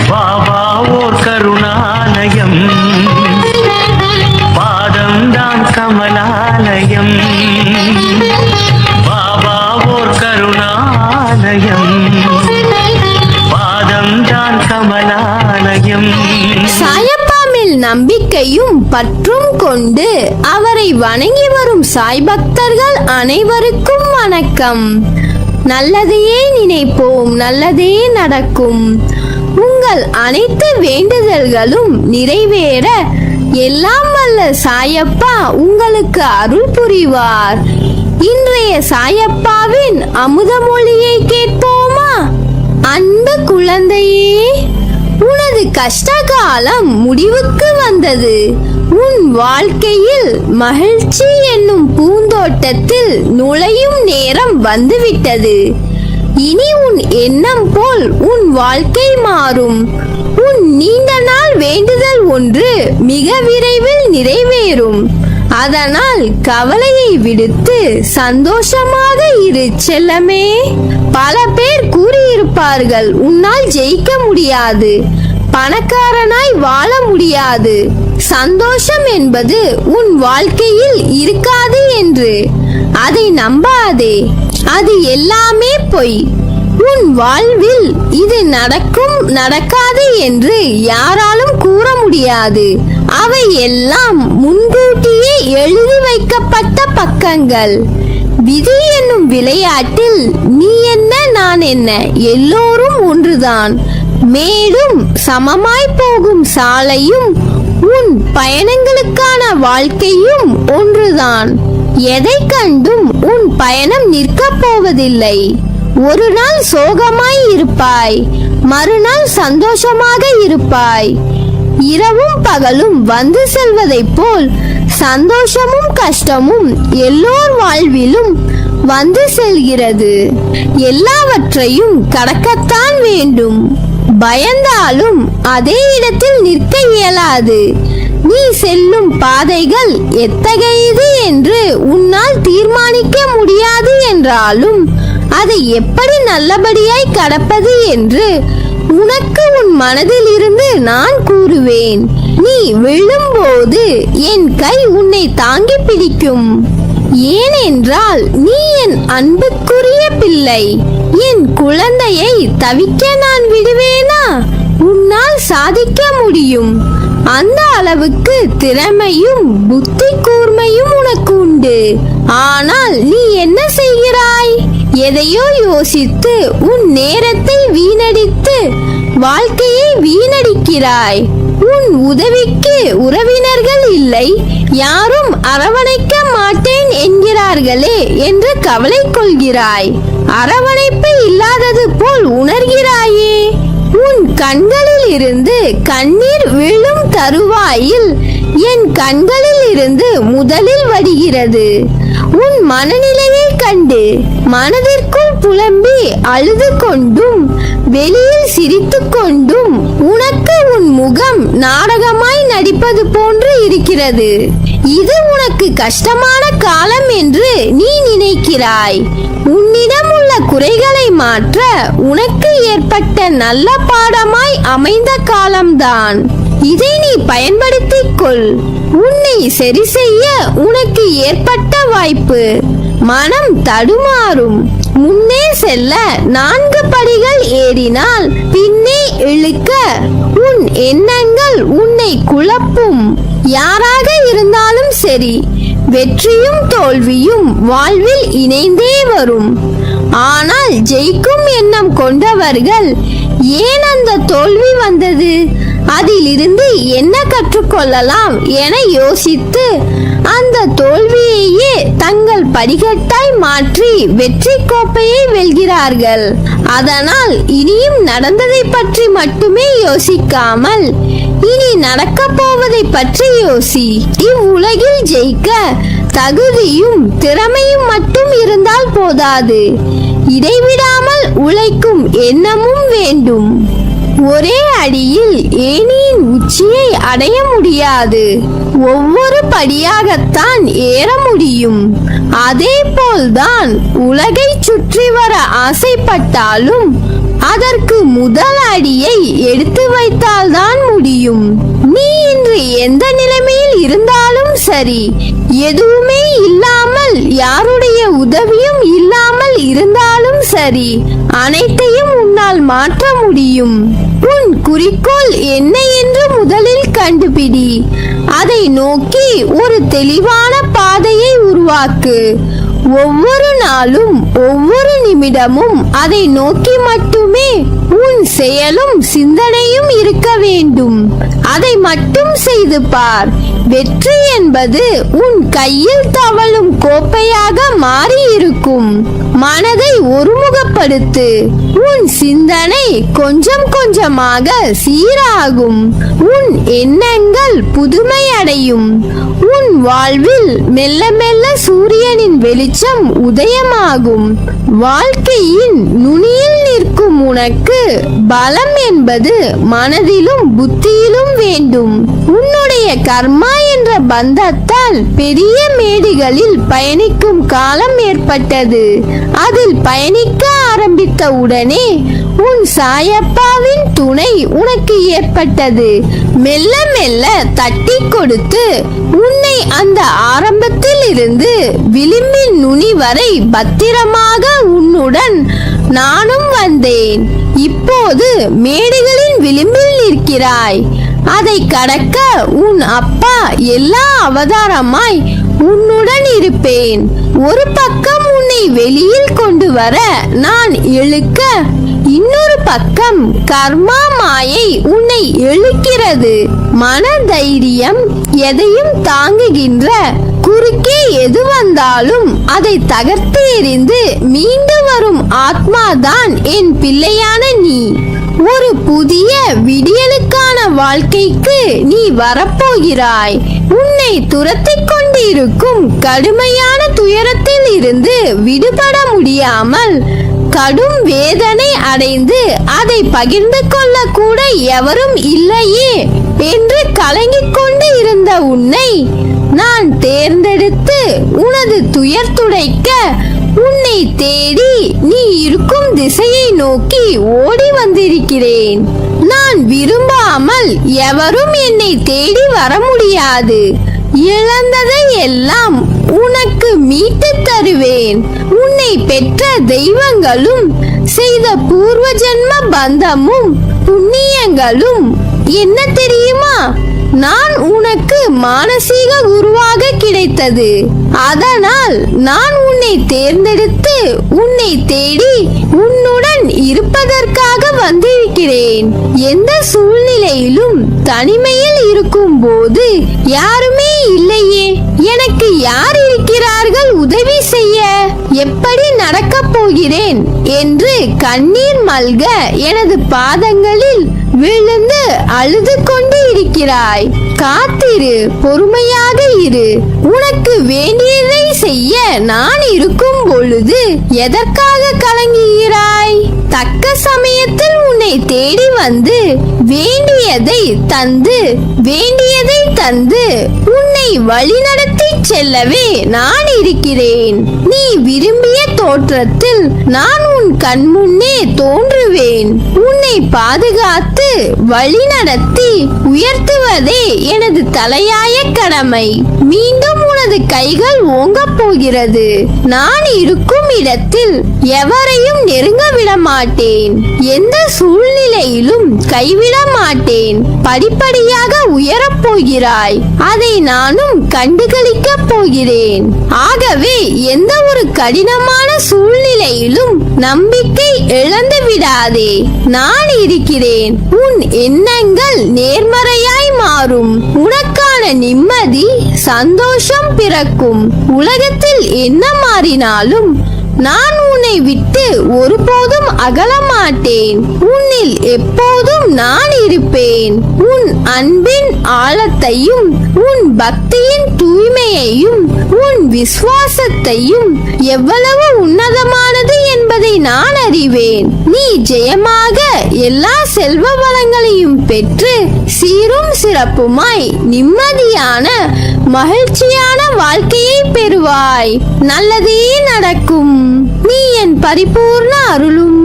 பாபா ஓர் கருணாலயம், பாதம்தான் கமலாலயம். பாபா ஓர் கருணாலயம், பாதம்தான் கமலாலயம். சாயப்பா மேல் நம்பிக்கையும் பற்றும் கொண்டு அவரை வணங்கி வரும் சாய் பக்தர்கள் அனைவருக்கும் வணக்கம். நல்லதையே நினைப்போம், நல்லதே நடக்கும். உங்கள் அனைத்து வேண்டுதல்களும் நிறைவேற எல்லாம் வல்ல சாயப்பா உங்களுக்கு அருள் புரிவார். இன்றைய சாயப்பாவின் அமுதமொழியை கேட்போமா? அன்பு குழந்தையே, உனது கஷ்ட காலம் முடிவுக்கு வந்தது. உன் வாழ்க்கையில் மகிழ்ச்சி என்னும் பூந்தோட்டத்தில் நுழையும் நேரம் வந்துவிட்டது. இனி உன் எண்ணம் போல் உன் வாழ்க்கை மாறும். உன் நீண்ட நாள் வேண்டுதல் ஒன்று மிக விரைவில் நிறைவேறும். அதனால் கவலையை விடுத்து சந்தோஷமாக இரு செல்லமே. பல பேர் கூறியிருப்பார்கள், உன்னால் ஜெயிக்க முடியாது, பணக்காரனாய் வாழ முடியாது, சந்தோஷம் என்பது உன் வாழ்க்கையில் இருக்காது என்று. அதை நம்பாதே, அது எல்லாமே பொய். உன் வாழ்வில் இது நடக்கும் நடக்காது என்று யாராலும் கூற முடியாது. அவை எல்லாம் முன்கூட்டியே எழுதி வைக்கப்பட்ட பக்கங்கள். விதி என்னும் விளையாட்டில் நீ என்ன நான் என்ன எல்லோரும் ஒன்றுதான். மேலும் சமமாய் போகும் சாலையும் உன் பயணங்களுக்கான வாழ்க்கையும் ஒன்றுதான். எதை கண்டும் உன் பயணம் நிற்கப் போவதில்லை. ஒரு நாள் சோகமாய் இருப்பாய், மறுநாள் சந்தோஷமாக இருப்பாய். இரவும் பகலும் வந்து செல்வதைப் போல் சந்தோஷமும் கஷ்டமும் எல்லோர் வாழ்விலும் வந்து செல்கிறது. எல்லாவற்றையும் கடக்கத்தான் வேண்டும். பயந்தாலும் அதே இடத்தில் நிற்க இயலாது. நீ செல்லும் பாதைகள் எத்தகையது என்று உன்னால் தீர்மானிக்க முடியாது என்றாலும் அதை எப்படி நல்லபடியாய் கடப்பது என்று உனக்கு உன் மனதில் இருந்து நான் கூறுவேன். நீ விழும்போது என் கை உன்னை தாங்கி பிடிக்கும். ஏனென்றால் நீ என் அன்புக்குரிய பிள்ளை. என் குழந்தையை தவிக்க நான் விடுவேனா? உன்னால் சாதிக்க முடியும். அந்த அளவுக்கு திறமையும் புத்தி கூர்மையும் உனக்கு உண்டு. ஆனால் நீ என்ன செய்கிறாய்? எதையோ யோசித்து உன் நேரத்தை வீணடித்து வாழ்க்கையை வீணடிக்கிறாய். உன் உதவிக்கு உறவினர்கள் இல்லை, யாரும் அரவணைக்க மாட்டேன் என்கிறார்களே என்று கவலை கொள்கிறாய். அரவணைப்பு இல்லாதது போல் உணர்கிறாயே. உன் கண்களில் இருந்து கண்ணீர் விழும் தருவாயில் என் கண்களில் இருந்து முதலில் வடிகிறது. உன் மனநிலையை கண்டு மனதிற்குள் புலம்பி அழுது கொண்டும் வெளியில் சிரித்து கொண்டும் உனக்கு உன் முகம் நாடகமாய் நடிப்பது போன்று இருக்கிறது. இது உனக்கு கஷ்டமான காலம் என்று நீ நினைக்கிறாய். உன்னிடம் உள்ள குறைகளை மாற்ற உனக்கு ஏற்பட்ட நல்ல பாடமாய் அமைந்த காலம்தான். இதை நீ பயன்படுத்திக் கொள். உன்னை சரி செய்ய உனக்கு ஏற்பட்ட வாய்ப்பு. மனம் தடுமாறும். முன்னே செல்ல 4 படிகள் ஏறினால் பின்னே இழுக்க உன் எண்ணங்கள் உன்னை குழப்பும். யாராக இருந்தாலும் சரி, வெற்றியும் தோல்வியும் வாழ்வில் இணைந்தே வரும். ஆனால் ஜெயிக்கும் எண்ணம் கொண்டவர்கள் ஏன் அந்த தோல்வி வந்தது, அதிலிருந்து என்ன கற்றுக்கொள்ளலாம் என யோசித்து அந்த தோல்வியையே தங்கள் படிக்கட்டாய் மாற்றி வெற்றி கோப்பையை வெல்கிறார்கள். அதனால் இனியும் நடந்ததை பற்றி மட்டுமே யோசிக்காமல் இனி நடக்க போவதை பற்றி யோசி. இவ்வுலகில் ஜெயிக்க தகுதியும் திறமையும் மட்டும் இருந்தால் போதாது, இடைவிடாமல் உழைக்கும் எண்ணமும் வேண்டும். ஒரே அடியில் ஏணியின் உச்சியை அடைய முடியாது, ஒவ்வொரு படியாகத்தான் ஏற முடியும். அதே போல்தான் உலகை சுற்றி வர ஆசைப்பட்டாலும் அதற்கு முதல் அடியை எடுத்து வைத்தால்தான் முடியும். நீ இன்று எந்த நிலைமையில் இருந்தாலும் சரி, எதுவுமே இல்லாமல் யாருடைய உதவியும் இல்லாமல் இருந்தாலும் சரி, அனைத்தையும் உன்னால் மாற்ற முடியும். உன் குறிக்கோள் என்ன என்று முதலில் கண்டுபிடி. அதை நோக்கி ஒரு தெளிவான பாதையை உருவாக்கு. ஒவ்வொரு நாளும் ஒவ்வொரு நிமிடமும் அதை நோக்கி மட்டுமே உன் செயலும் சிந்தனையும் இருக்க வேண்டும். அதை மட்டும் செய்து பார். வெற்றி என்பது உன் கையில் தவழும் கோப்பையாக மாறி இருக்கும். மனதை ஒருமுகப்படுத்து. உன் சிந்தனை கொஞ்சம் கொஞ்சமாக சீராகும். உன் எண்ணங்கள் புதுமை அடையும். உன் வாழ்வில் மெல்ல மெல்ல சூரியனின் வெளிச்சம் உதயமாகும். வாழ்க்கையின் நுனியில் நிற்கும் உனக்கு பலம் என்பது மனதிலும் புத்தியிலும் வேண்டும். உன்னுடைய கர்மா என்ற பந்தத்தால் பெரிய மேடுகளில் பயணிக்கும் காலம் ஏற்பட்டது. அதில் பயணிக்க ஆரம்பித்த உடனே உன் சாயப்பாவின் துணை உனக்கு ஏற்பட்டது. மெல்ல மெல்ல தட்டி கொடுத்து உன்னை அந்த ஆரம்பத்தில் இருந்து விளிம்பின் நுனி வரை பத்திரமாக உன்னுடன் நானும் வந்தேன். இப்போது மேடுகளின் விளிம்பில் நிற்கிறாய். அதை கடக்க உன் அப்பா எல்லா அவதாரமாய் உன்னுடன் இருப்பேன். ஒரு பக்கம் உன்னை வெளியில் கொண்டு வர நான் இழுக்க, இன்னொரு பக்கம் கர்மா மாயை உன்னை இழுக்கிறது. மன தைரியம், எதையும் தாங்குகின்ற, குறுக்கே எது வந்தாலும் அதை தகர்த்து எறிந்து மீண்டு வரும் ஆத்மாதான் என் பிள்ளையான நீ. ஒரு புதிய விடியலுக்கான வாழ்க்கைக்கு நீ வரப்போகிறாய். உன்னை துரத்திக் கொண்டிருக்கும் கடுமையான துயரத்தில் இருந்து விடுபட முடியாமல் கடும் வேதனை அடைந்து அதை பகிர்ந்து கொள்ள கூட எவரும் இல்லையே என்று கலங்கிக் கொண்டு இருந்த உன்னை நான் தேர்ந்தெடுத்து உனது துயர் துடைக்க உன்னை தேடி நீ இருக்கும் திசையை நோக்கி ஓடி வந்திருக்கிறேன். நான் விரும்பாமல் எவரும் என்னை தேடி வர முடியாது. இழந்ததை எல்லாம் உனக்கு மீட்டு தருவேன். உன்னை பெற்ற தெய்வங்களும் செய்த பூர்வ ஜென்ம பந்தமும் புண்ணியங்களும் என்ன தெரியுமா? நான் உனக்கு மானசீக குருவாக கிடைத்தது. அதனால் நான் உன்னை தேர்ந்தெடுத்து உன்னை தேடி உன்னுடன் இருப்பதற்காக வந்திருக்கிறேன். எந்த சூழ்நிலையிலும் தனிமையில் இருக்கும் போது யாருமே இல்லையே, எனக்கு யார் இருக்கிறார்கள் உதவி செய்ய, எப்படி நடக்கப் போகிறேன் என்று கண்ணீர் மல்க எனது பாதங்களில் விழுந்து அழுது கொண்டு இருக்கிறாய். காத்திரு, பொறுமையாக இரு. உனக்கு வேண்டியதை செய்ய நான் இருக்கும் பொழுது எதற்காக கலங்குகிறாய்? தக்க சமயத்தில் உன்னை தேடி வந்து வேண்டியதை தந்து உன்னை வழிநடத்தி செல்லவே நான் இருக்கிறேன். நீ விரும்பிய தோற்றத்தில் நான் உன் கண் முன்னே தோன்றுவேன். உன்னை பாதுகாத்து வழிநடத்தி உயர்த்துவதே எனது தலையாய கடமை. மீண்டும் உனது கைகள் ஓங்கப் போகிறது. நான் இருக்கும் இடத்தில் எவரையும் நெருங்க விட மாட்டேன். எந்த சூழ்நிலையிலும் கைவிட மாட்டேன். படிப்படியாக உயரப் போகிறாய். அதை நானும் கண்டுகளிக்கப் போகிறேன். ஆகவே எந்த ஒரு கடினமான சூழ்நிலையிலும் நம்பிக்கை இழந்து விடாதே. நான் இருக்கிறேன். உன் எண்ணங்கள் நேர்மறையாய் மாறும். உனக்கான நிம்மதி, சந்தோஷம் பிறக்கும். உலகத்தில் என்ன மாறினாலும் நான் உன்னை விட்டு ஒருபோதும் அகல மாட்டேன். உன்னில் எப்போதும் நான் இருப்பேன். உன் அன்பின் ஆழத்தையும் உன் பக்தியின் தூய்மையையும் உன் விசுவாசத்தையும் எவ்வளவு உன்னதமானது என்பதை நான் அறிவேன். நீ ஜெயமாக எல்லா செல்வ வளங்களையும் பெற்று சீரும் சிறப்புமாய் நிம்மதியான மகிழ்ச்சியான வாழ்க்கையை பெறுவாய். நல்லதே நடக்கும். நீ என் பரிபூர்ண அருளும்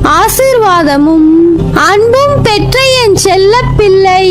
ஆசீர்வாதமும் அன்பும் பெற்ற என் செல்ல பிள்ளை.